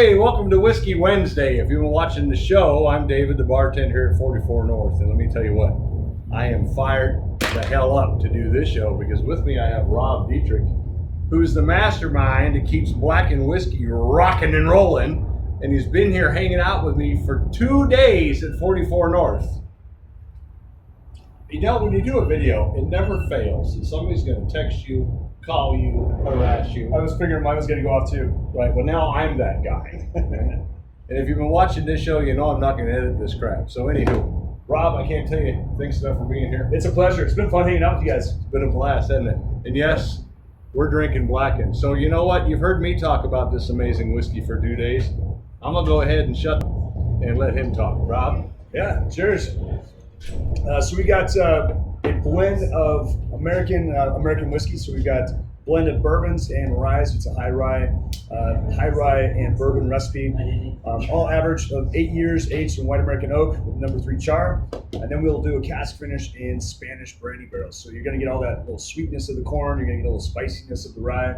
Hey, welcome to Whiskey Wednesday. If you've been watching the show, I'm David, the bartender here at 44 North. And let me tell you what, I am fired the hell up to do this show because with me I have Rob Dietrich, who's the mastermind that keeps Blackened whiskey rocking and rolling. And he's been here hanging out with me for 2 days at 44 North. You know, when you do a video, it never fails. And somebody's going to text you, call you, harass you. I was figuring mine was going to go off too. Right, well now I'm that guy. And if you've been watching this show, you know I'm not going to edit this crap. So anywho, Rob, I can't tell you, thanks enough for being here. It's a pleasure. It's been fun hanging out with you guys. It's been a blast, hasn't it? And yes, we're drinking Blackened. So you know what? You've heard me talk about this amazing whiskey for 2 days. I'm going to go ahead and shut and let him talk. Rob? Yeah, cheers. So we got a blend of American whiskey. So we got blended bourbons and rye. It's a high rye and bourbon recipe. All average of 8 years aged in white American oak with number 3 char. And then we'll do a cask finish in Spanish brandy barrels. So you're going to get all that little sweetness of the corn. You're going to get a little spiciness of the rye.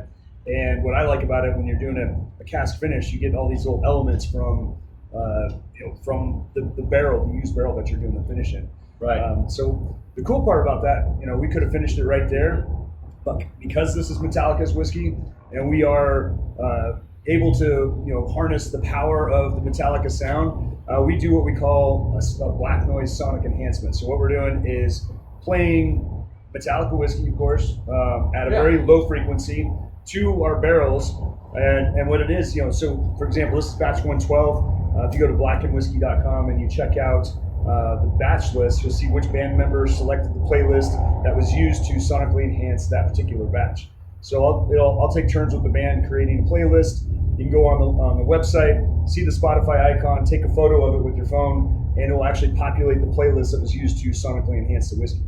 And what I like about it when you're doing a cask finish, you get all these little elements from the barrel, the used barrel that you're doing the finish in. Right. So the cool part about that, we could have finished it right there, but because this is Metallica's whiskey and we are able to harness the power of the Metallica sound, we do what we call a black noise sonic enhancement. So what we're doing is playing Metallica whiskey, of course, at a very low frequency to our barrels, and what it is, so for example, this is batch 112. If you go to blackenedwhiskey.com and you check out the batch list, you'll see which band members selected the playlist that was used to sonically enhance that particular batch. So I'll take turns with the band creating a playlist. You can go on the website, see the Spotify icon, take a photo of it with your phone, and it will actually populate the playlist that was used to sonically enhance the whiskey.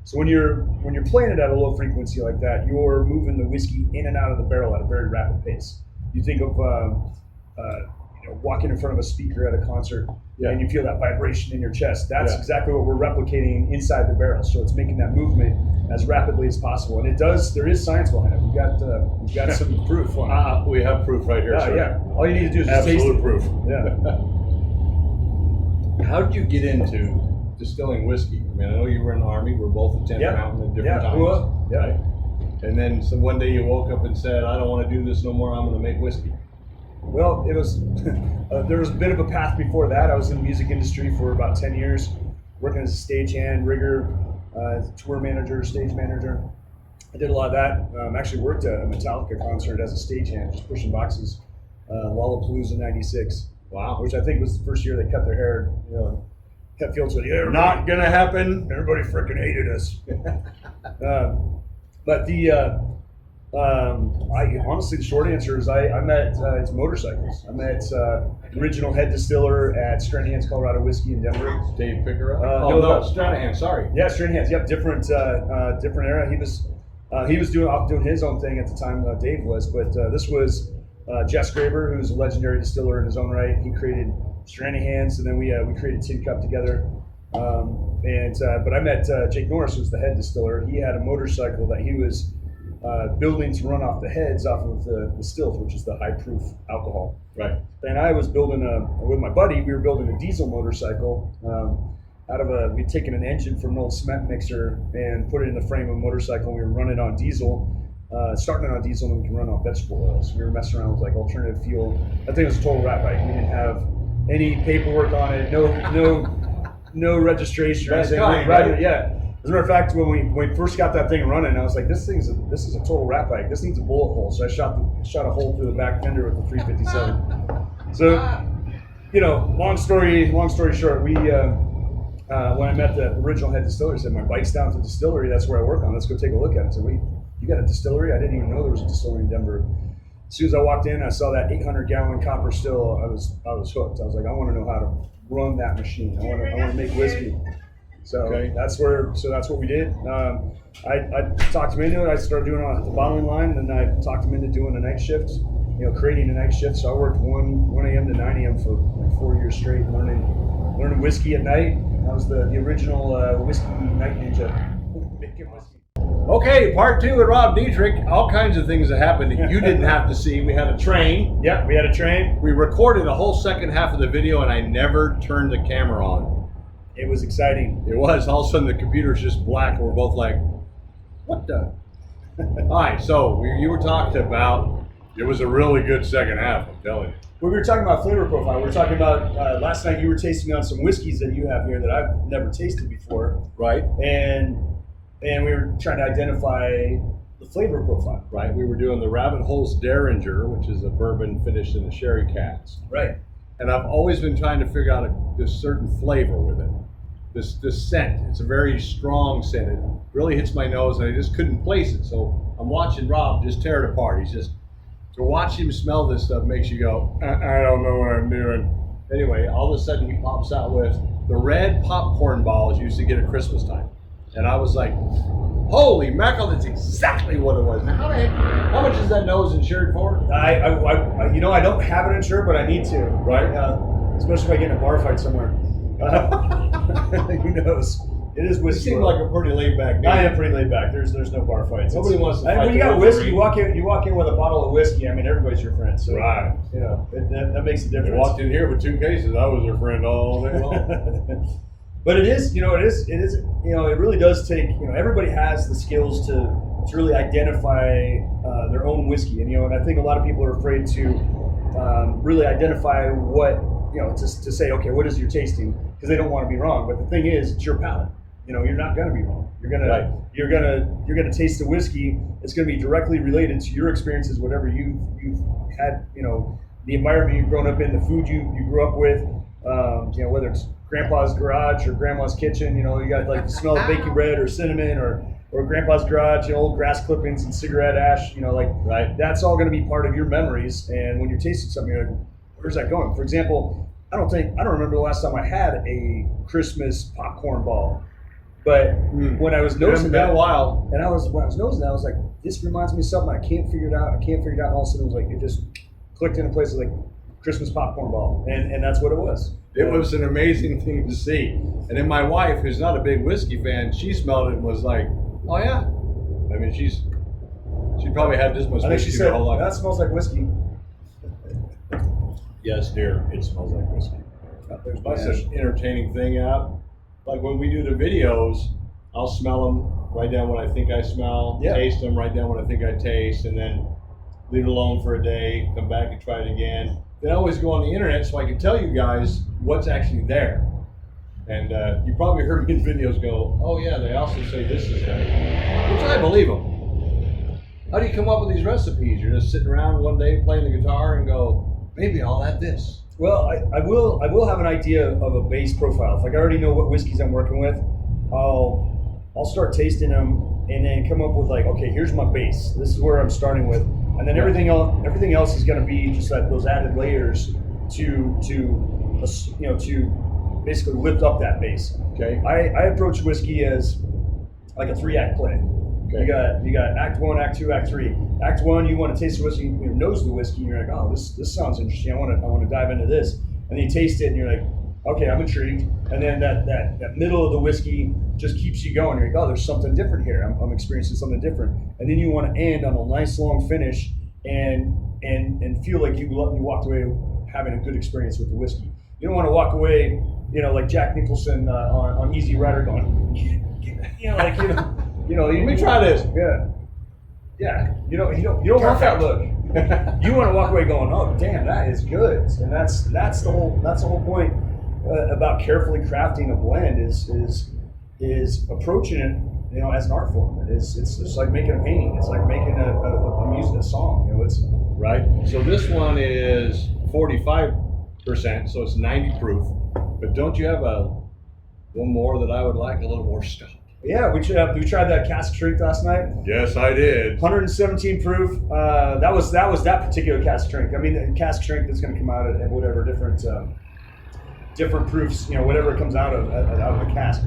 So when you're playing it at a low frequency like that, you're moving the whiskey in and out of the barrel at a very rapid pace. You think of walking in front of a speaker at a concert, and you feel that vibration in your chest. That's exactly what we're replicating inside the barrel. So it's making that movement as rapidly as possible, and there is science behind it. We've got some proof. We have proof right here. Yeah. All you need to do is just taste it. Proof. Yeah. How did you get into distilling whiskey? I mean, I know you were in the Army. We're both at 10th Mountain at different times. Right? And then one day you woke up and said, I don't want to do this no more. I'm going to make whiskey. Well, it was there was a bit of a path before that. I was in the music industry for about 10 years, working as a stagehand, rigger, tour manager, stage manager. I did a lot of that. Actually worked at a Metallica concert as a stagehand, just pushing boxes, Lollapalooza '96. Wow. Which I think was the first year they cut their hair. Kept Fields said, "Yeah, not gonna happen." Everybody freaking hated us. But honestly, the short answer is I met it's motorcycles. I met the original head distiller at Stranahan's Colorado Whiskey in Denver. Dave Pickera? No, Stranahan, sorry. Yeah, Stranahan's. Yep, different era. He was doing his own thing at the time. Dave was, but this was Jess Graber, who's a legendary distiller in his own right. He created Stranahan's, and then we created Tin Cup together. But I met Jake Norris, who's the head distiller. He had a motorcycle that he was building to run off the heads off of the stills, which is the high proof alcohol. Right. And I was building with my buddy, we were building a diesel motorcycle we'd taken an engine from an old cement mixer and put it in the frame of a motorcycle, and we were running on diesel, starting on diesel, and we can run off vegetable oil. So we were messing around with alternative fuel. I think it was a total rat bike. We didn't have any paperwork on it, no registration. That's right? Yeah. As a matter of fact, when we first got that thing running, I was like, this is a total rat bike. This needs a bullet hole. So I shot a hole through the back fender with the 357. So, long story short, we when I met the original head distiller, he said, my bike's down at the distillery. That's where I work on. Let's go take a look at it. I said, wait, you got a distillery? I didn't even know there was a distillery in Denver. As soon as I walked in, I saw that 800-gallon copper still. I was hooked. I was like, I want to know how to run that machine. I want to make whiskey. So that's what we did. I talked him into it. I started doing it on the bottling line, and then I talked him into doing a night shift, creating a night shift. So I worked 1 a.m. to 9 a.m. for like 4 years straight, learning whiskey at night. I was the original whiskey night ninja. Making whiskey. Okay, part 2 with Rob Dietrich. All kinds of things that happened that you didn't have to see. We had a train. Yeah, we had a train. We recorded the whole second half of the video, and I never turned the camera on. It was exciting. It was. All of a sudden, the computer's just black. We're both like, what the? All right, so you were talking about, it was a really good second half, I'm telling you. Well, we were talking about flavor profile. We were talking about, last night you were tasting on some whiskeys that you have here that I've never tasted before. Right. And we were trying to identify the flavor profile. Right. We were doing the Rabbit Holes Derringer, which is a bourbon finished in a sherry cask. Right. And I've always been trying to figure out this certain flavor with it. This scent. It's a very strong scent. It really hits my nose, and I just couldn't place it. So I'm watching Rob just tear it apart. He's just, to watch him smell this stuff makes you go, I don't know what I'm doing. Anyway, all of a sudden he pops out with the red popcorn balls you used to get at Christmas time. And I was like, holy mackerel, that's exactly what it was. Now, how much is that nose insured for? I don't have it insured, but I need to. Right. Especially if I get in a bar fight somewhere. Who knows? It is You whiskey. seem like a pretty laid back guy. I am pretty laid back. There's no bar fights. Nobody wants to fight. When you the got whiskey, referee. you walk in with a bottle of whiskey. I mean, everybody's your friend. So Right. you know that makes a They difference. walked in here with 2 cases. I was their friend all day long. But it is, it really does take, everybody has the skills to really identify their own whiskey. And I think a lot of people are afraid to really identify what, to say, okay, what is your tasting? Because they don't want to be wrong. But the thing is, it's your palate. You're not going to be wrong. You're gonna taste the whiskey. It's going to be directly related to your experiences, whatever you've had, the environment you've grown up in, the food you grew up with, whether it's grandpa's garage or grandma's kitchen, you got like the smell of baking bread or cinnamon or grandpa's garage, old grass clippings and cigarette ash, Right. That's all going to be part of your memories. And when you're tasting something, you're like, where's that going? For example, I don't remember the last time I had a Christmas popcorn ball, but when I was noticing that, a while. and when I was nosing that, I was like, this reminds me of something. I can't figure it out. And all of a sudden it was like, it just clicked into place, like Christmas popcorn ball. And that's what it was. It was an amazing thing to see. And then my wife, who's not a big whiskey fan, she smelled it and was like, oh yeah. I mean, she probably had this much I think whiskey she her said, whole life. that smells like whiskey. Yes, dear, it smells like whiskey. There's That's such an entertaining thing out. Like when we do the videos, I'll smell them, write down what I think I smell, Yeah. taste them, write down what I think I taste, and then leave it alone for a day, come back and try it again. Then I always go on the internet so I can tell you guys what's actually there. And you probably heard me in videos go, oh yeah, they also say this is there, which I believe them. How do you come up with these recipes? You're just sitting around one day playing the guitar and go, maybe I'll add this. Well, I will have an idea of a base profile. If I already know what whiskeys I'm working with, I'll start tasting them and then come up with like, okay, here's my base. This is where I'm starting with, and then everything else is going to be just like those added layers to basically lift up that base. Okay. I approach whiskey as like a 3-act play. Okay. You got Act 1, Act 2, Act 3. Act 1, you want to taste the whiskey, you nose the whiskey, and you're like, oh, this sounds interesting. I want to dive into this. And then you taste it, and you're like, okay, I'm intrigued. And then that middle of the whiskey just keeps you going. You're like, oh, there's something different here. I'm experiencing something different. And then you want to end on a nice long finish and feel like you walked away having a good experience with the whiskey. You don't want to walk away, like Jack Nicholson on Easy Rider going, Let me try this. Yeah. You don't want that look. You want to walk away going, oh damn, that is good. And that's the whole point about carefully crafting a blend is approaching it, as an art form. It's just like making a painting. It's like making a music, a song. It's right. So this one is 45%, so it's 90 proof. But don't you have one more that I would like, a little more stuff? Yeah, we tried that cask strength last night. Yes, I did. 117 proof. That was that particular cask strength. I mean, the cask strength is going to come out at whatever different proofs, whatever it comes out of the cask.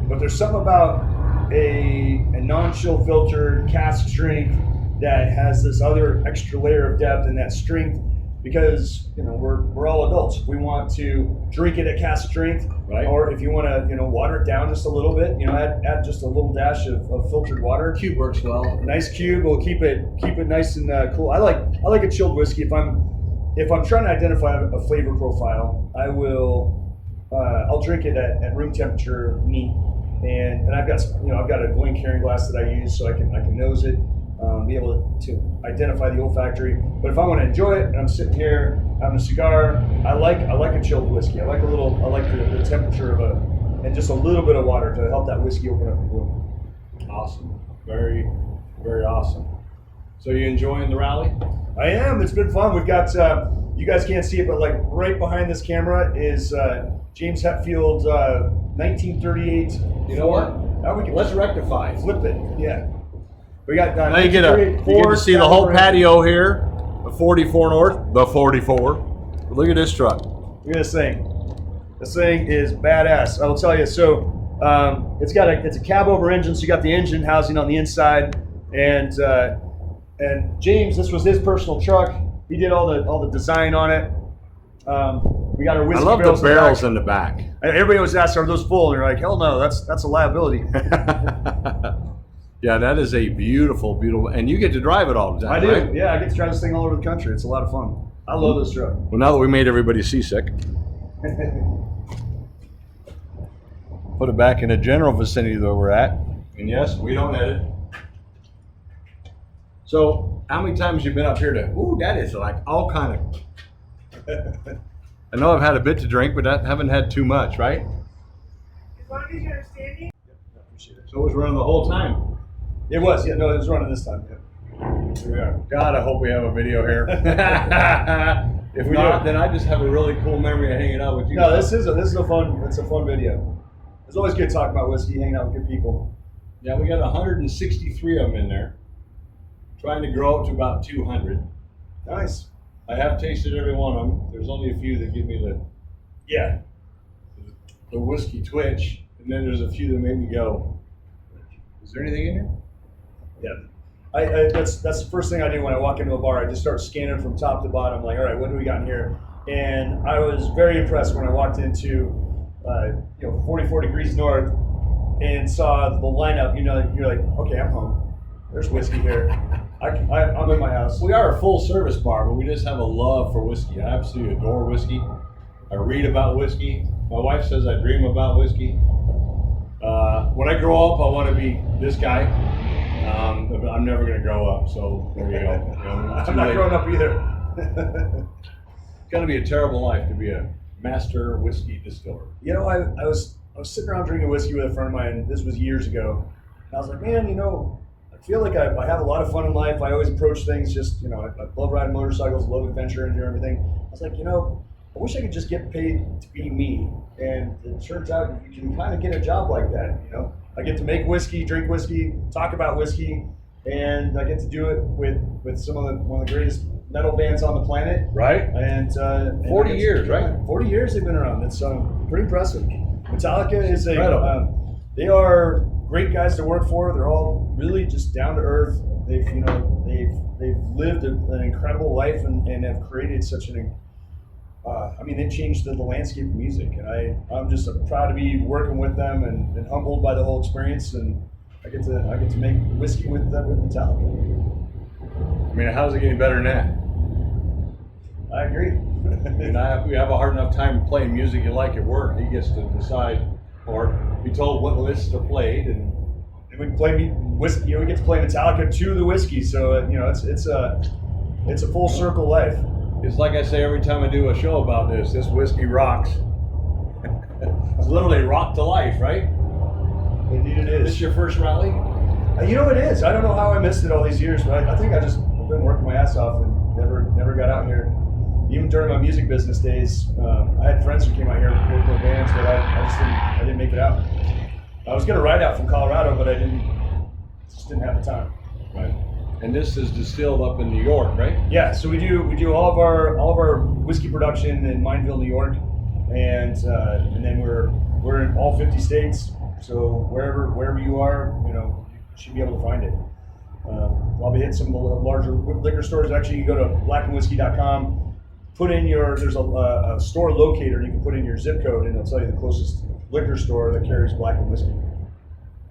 But there's something about a non-chill filtered cask strength that has this other extra layer of depth, and that strength because we're all adults. If we want to drink it at cask strength, Right. or if you want to water it down just a little bit, add just a little dash of filtered water. Cube works well. Nice cube will keep it nice and cool. I like a chilled whiskey. If I'm trying to identify a flavor profile, I'll drink it at room temperature neat, and I've got a Glencairn glass that I use so I can nose it, be able to identify the olfactory. But if I want to enjoy it and I'm sitting here having a cigar, I like a chilled whiskey. I like the temperature and just a little bit of water to help that whiskey open up the bloom. Awesome. Very, very awesome. So you enjoying the rally? I am. It's been fun. We've got, you guys can't see it, but like right behind this camera is James Hetfield's 1938. You know what? Now we can Let's rectify. flip it. Yeah. We got Now you get to see the whole patio here. The 44 North. The 44. Look at this truck. Look at this thing. This thing is badass. I will tell you. So it's a cab over engine. So you got the engine housing on the inside, and James, this was his personal truck. He did all the design on it. We got our whiskey. I love the barrels barrels in the back. And everybody was asking, "Are those full?" And you're like, "Hell no, that's a liability." Yeah, that is a beautiful, beautiful, and you get to drive it all the time. I do. Right? Yeah, I get to drive this thing all over the country. It's a lot of fun. I love this truck. Well, now that we made everybody seasick, put it back in the general vicinity that we're at. And yes, we don't edit. So, how many times you been up here to? Ooh, that is like all kind of. I know I've had a bit to drink, but I haven't had too much, right? As long as you're standing. I appreciate it. So it was running the whole time. It was. Yeah, no, it was running this time. Yeah. Here we are. God, I hope we have a video here. If We not, do. then I just have a really cool memory of hanging out with you. No, this is a fun video. It's always good talking about whiskey, hanging out with good people. Yeah, we got 163 of them in there. Trying to grow it to about 200. Nice. I have tasted every one of them. There's only a few that give me Yeah. the whiskey twitch, and then there's a few that make me go, is there anything in here? Yeah. That's the first thing I do when I walk into a bar. I just start scanning from top to bottom, like, all right, what do we got in here? And I was very impressed when I walked into 44 degrees north and saw the lineup. You're like, okay, I'm home. There's whiskey here. I'm in my house. We are a full service bar, but we just have a love for whiskey. I absolutely adore whiskey. I read about whiskey. My wife says I dream about whiskey. When I grow up, I want to be this guy. But I'm never going to grow up, so there you go. I'm not growing up either. It's got to be a terrible life to be a master whiskey distiller. I was sitting around drinking whiskey with a friend of mine. This was years ago. And I was like, man, I feel like I have a lot of fun in life. I always approach things just, I love riding motorcycles, love adventure and everything. I was like, I wish I could just get paid to be me. And it turns out you can kind of get a job like that, I get to make whiskey, drink whiskey, talk about whiskey, and I get to do it with one of the greatest metal bands on the planet. Right? And 40 years, right? 40 years they've been around. It's pretty impressive. Metallica is they are great guys to work for. They're all really just down to earth. They've lived an incredible life and have created such an they've changed the landscape of music, and I'm just proud to be working with them and humbled by the whole experience, and I get to make whiskey with Metallica. I mean, how's it getting better than that? I agree. And we have a hard enough time playing music you like at work. He gets to decide or be told what lists are played, and we play whiskey. We get to play Metallica to the whiskey, so it's a full circle life. it's like I say every time I do a show about this whiskey rocks. It's literally rock to life, right? Indeed, it Is is. this your first rally? It is. I don't know how I missed it all these years, but I think I've been working my ass off and never got out here. Even during my music business days, I had friends who came out here and worked with bands, but I didn't make it out. I was gonna ride out from Colorado, but I just didn't have the time. Right. And this is distilled up in New York, right? Yeah, so we do all of our whiskey production in Mineville, New York, and then we're in all 50 states. So wherever you are, you should be able to find it. I'll be hitting some larger liquor stores. Actually, you go to blackenedwhiskey.com. put in there's a store locator, and you can put in your zip code, and it'll tell you the closest liquor store that carries Blackened whiskey.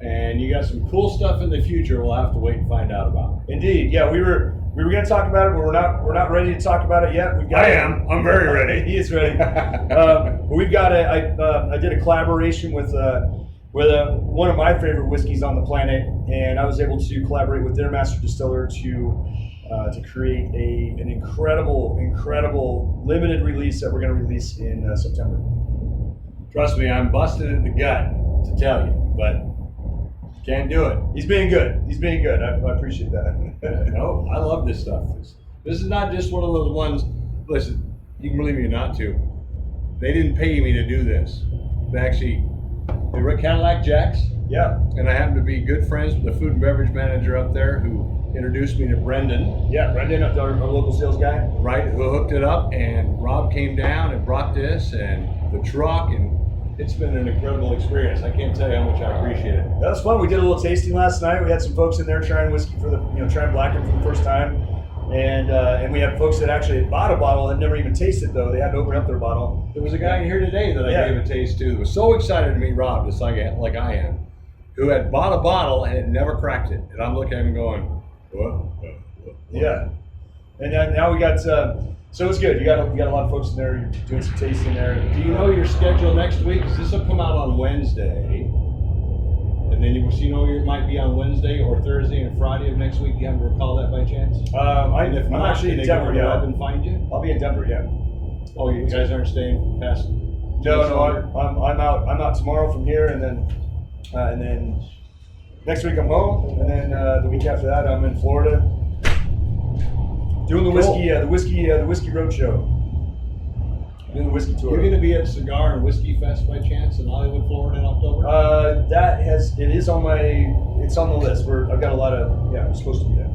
And you got some cool stuff in the future we'll have to wait and find out about. Indeed, yeah, we were going to talk about it, but we're not ready to talk about it yet. I'm very ready. He is ready. But we've got I did a collaboration with one of my favorite whiskeys on the planet, and I was able to collaborate with their master distiller to create an incredible limited release that we're going to release in September. Trust me, I'm busted in the gut to tell you, but can't do it. He's being good. I appreciate that. No, I love this stuff. This is not just one of those ones. Listen, you can believe me or not to. They didn't pay me to do this. They were at Cadillac Jacks. Yeah. And I happen to be good friends with the food and beverage manager up there who introduced me to Brendan. Yeah, Brendan, our local sales guy. Right, who hooked it up, and Rob came down and brought this and the truck, and it's been an incredible experience. I can't tell you how much I appreciate it. That was fun. We did a little tasting last night. We had some folks in there trying whiskey trying Blackened for the first time, and we had folks that actually had bought a bottle and never even tasted it, though. They had to open up their bottle. There was a guy in here today that I gave a taste to that was so excited to meet Rob, just like I am, who had bought a bottle and had never cracked it. And I'm looking at him going, what? Yeah. And now we got, so it's good. You got a lot of folks in there. You're doing some tasting there. Do you know your schedule next week? Because this will come out on Wednesday. And then you might be on Wednesday or Thursday and Friday of next week. Do you happen to recall that by chance? I'm actually in Denver. Yeah. Up and find you? I'll be in Denver. Yeah. Oh, you guys aren't staying past? No. I'm out. I'm out tomorrow from here, and then next week I'm home, and then the week after that I'm in Florida doing the whiskey road show. Doing the whiskey tour. You're going to be at Cigar and Whiskey Fest by chance in Hollywood, Florida in October? It's on the list. I've got a lot of, I'm supposed to be there.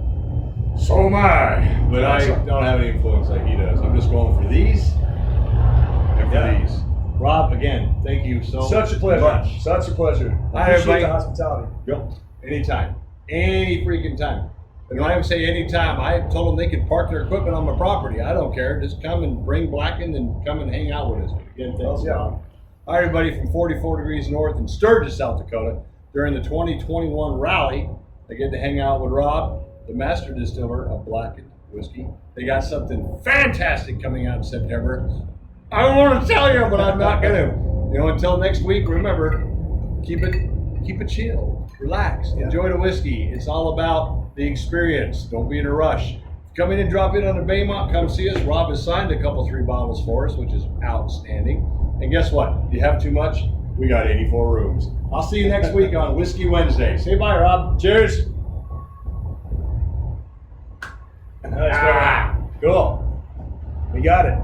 So am I. But I don't have any influence like he does. I'm just going for these and for these. Rob, again, thank you so much. Such a pleasure. I appreciate the hospitality. Yep. Anytime. Any freaking time. And when I say anytime, I told them they could park their equipment on my property. I don't care. Just come and bring Blackened and come and hang out with us. Again, thanks, Rob. All right, everybody from 44 degrees north in Sturgis, South Dakota, during the 2021 rally, I get to hang out with Rob, the master distiller of Blackened whiskey. They got something fantastic coming out in September. I don't want to tell you, but I'm not going to. Until next week, remember, keep it chill, relax, enjoy the whiskey. It's all about the experience. Don't be in a rush. Come in and drop in on the Baymont, come see us. Rob has signed a couple, 3 bottles for us, which is outstanding. And guess what? If you have too much, we got 84 rooms. I'll see you next week on Whiskey Wednesday. Say bye, Rob. Cheers. Nice. Cool. We got it.